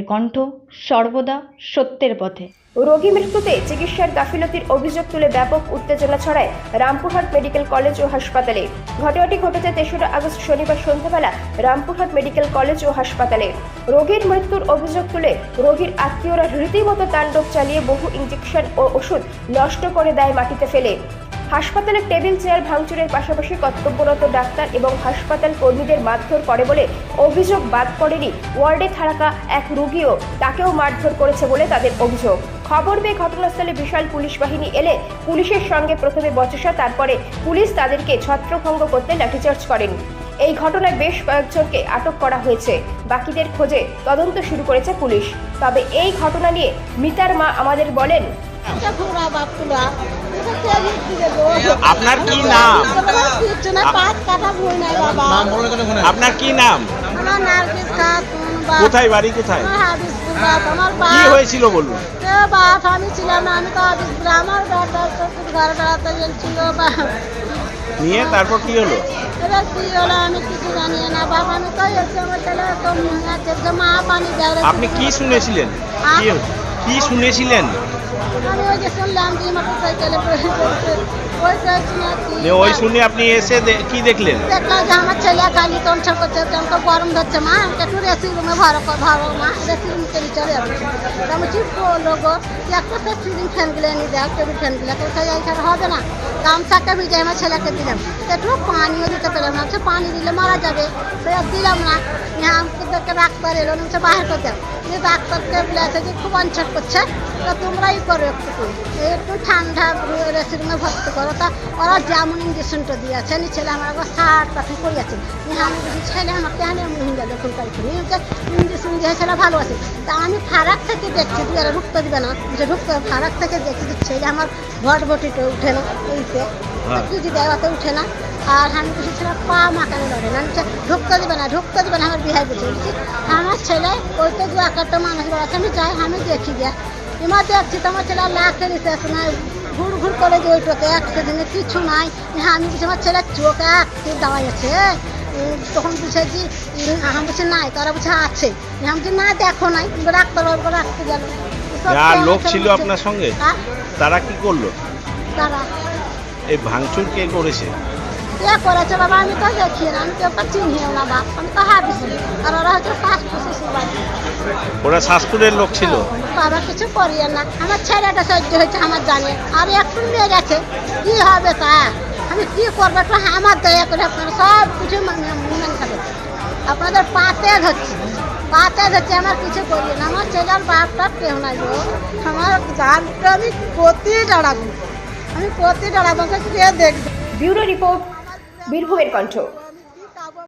বীরভূমের কণ্ঠ, সর্বদা সত্যের পথে। রোগী মৃত্যুতে চিকিৎসার গাফিলতির অভিযোগ তুলে ব্যাপক উত্তেজনা ছড়ায় রামপুরহাট মেডিকেল কলেজ ও হাসপাতালে। ঘটনাটি ঘটেছে ৩রা আগস্ট শনিবার সন্ধ্যাবেলা রামপুরহাট মেডিকেল কলেজ ও হাসপাতালে। রোগীর মৃত্যুর অভিযোগ তুলে রোগীর আত্মীয়রা রীতিমতো তাণ্ডব চালিয়ে বহু ইঞ্জেকশন ও ওষুধ নষ্ট করে দেয় মাটিতে ফেলে। হাসপাতালের টেবিল চেয়ার ভাঙচুরের পাশাপাশি কর্তব্যরত ডাক্তার এবং হাসপাতাল কর্মীদের মারধর করে বলে অভিযোগ। বাদ পড়েনি ওয়ার্ডে থাকা এক রোগীও, তাকেও মারধর করেছে বলে তাদের অভিযোগ। খবর পেয়ে ঘটনাস্থলে বিশাল পুলিশ বাহিনী এলে পুলিশের সঙ্গে প্রথমে বচসা, তারপরে পুলিশ তাদেরকে ছত্রভঙ্গ করতে লাঠিচার্জ করেন। এই ঘটনায় বেশ কয়েকজনকে আটক করা হয়েছে। বাকিদের খোঁজে তদন্ত শুরু করেছে পুলিশ। তবে এই ঘটনা নিয়ে মিতার মা আমাদের বলেন, আপনার কি নাম? আপনার কি নাম? কোথায় বাড়ি, কোথায়, কি হয়েছিল বলুন? আমি ছিলাম না, আমি তো আমার ঘরে বেড়াতে গেছিল। নিয়ে তারপর কি হলো? এবার কি হলো আমি কিছু জানি না বাবা। আমি তো এসে আমার ছেলে তো মা পানি দেয়। আপনি কি শুনেছিলেন? কি শুনেছিলেন? আমি ওই যে শুনলাম যে মোটর সাইকেলে ওই শুনে আপনি এসে কি দেখলেন? দেখলাম যে আমার ছেলে গালি টনসন করছে, আমাকে গরম ধরছে। মা আমাকে একটু রেসি রুমে ভরো মা, রেসি রুম চলে চলে যাচ্ছে। আমি ঠিক করলো গো, একটা তো সিলিং ফ্যানগুলো এনে দেয়, টেবিল ফ্যানগুলো কোথায় এইখানে হবে না। গামছাটা ভিজে আমার ছেলেকে দিলাম, একটু পানিও দিতে পেলাম না। পানি দিলে মারা যাবে, সে দিলাম না। আমাকে ডাক্তার এলো, বাহির করে দেয়। যে ডাক্তারকে বলেছে যে খুব অনশন করছে, তা তোমরাই করো একটু ঠান্ডা রেসি রুমে ভর্তি করো। তা ওরা যেমন ইঞ্জেকশনটা দিয়েছে, ছেলে আমার আবার 60 পাখি করিয়াছে। আমি বলছি ছেলে আমাকে হানে মহিলা যখন ইঞ্জেকশন দিয়ে ছেলে ভালো আছে। তা আমি ফারাক থেকে দেখছি, তুই এরা ঢুকতে দিবে না, যে ঢুকতে ফারাক থেকে দেখছি যে ছেলে আমার ভটভটিতে উঠে না, এইতে কিছু দেওয়াতে উঠে না। আর আমি কিছু ছেলে পা মাকানে লড়ে না, ঢুকতে দিবে না, ঢুকতে দিবে না। আমার বিহাই বলছি আমার ছেলে ওই তো দু একটা মানুষ বেড়াচ্ছে, আমি যাই, আমি দেখি যে এবার দেখছি তো আমার ছেলে লাখের শেষ নাই, ঘুর ঘুর করে যে ওইটাতে একদিনে কিছু নাই। আমি বলছি আমার ছেলের চোখে একটি দাওয়াই আছে। তখন বুঝেছি আমি বলছি নাই, তারা বলছে আছে। আমি বলছি না দেখো নাই, ডাক্তার বাবুকে রাখতে গেল। লোক ছিল আপনার সঙ্গে, তারা কি করলো? তারা এই ভাঙচুর কে করেছে? কে করেছে বাবা আমি তো দেখি না, আমি কেউ তো চিনিও না বাপ, আমি তো হাবিছি। আর ওরা হচ্ছে ওরা শাসপুরের লোক ছিল। বাবা কিছু করিয়ে না, আমার ছেলেটা সহ্য হয়েছে আমার জানে। আর একটু মেয়ে গেছে, কি হবে তা আমি কি করবো? একটু আমার দয়া করে আপনারা সব কিছু মেনে খাবে। আপনাদের পাতে ধরছি, আমার কিছু করিয়ে না। আমার ছেলের বাপটা কেউ নাই গো, আমার গানটা আমি প্রতি দাঁড়াবো, কে দেখবো। ব্যুরো রিপোর্ট, বীরভূমের কণ্ঠ।